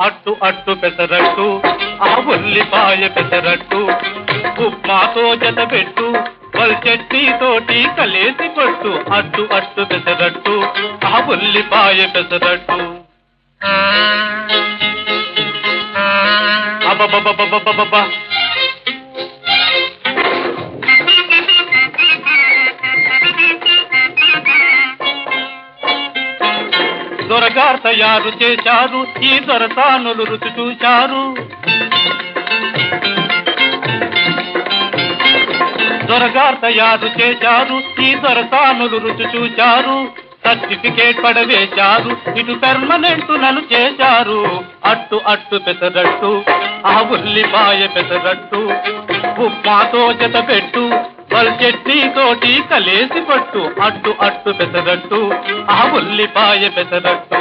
అట్టు అట్టు పెసరట్టు ఆ ఉల్లిపాయ పెసరట్టు ఉప్మాతో జతబెట్టు వల్ చట్నీతోటి కలేసి పట్టు అట్టు అట్టు పెసరట్టు ఆ ఉల్లిపాయ పెసరట్టు అబ్బబ్బబ్బబ్బబ్బబ్బ దొరగారు తయారు చేశారు ఈ దొరసానులు రుచి చూశారు దొరగారు తయారు చేశారు ఈ దొరసానులు రుచి చూశారు సర్టిఫికేట్ పడవేశారు ఇటు పర్మనెంట్ నన్ను చేశారు అట్టు అట్టు పెసరట్టు ఆ ఉల్లిపాయ పెసరట్టు ఉప్మాతో జతబెట్టు వల్ చట్నీతోటి కలేసి పట్టు అట్టు అట్టు పెసరట్టు ఆ ఉల్లిపాయ పెసరట్టు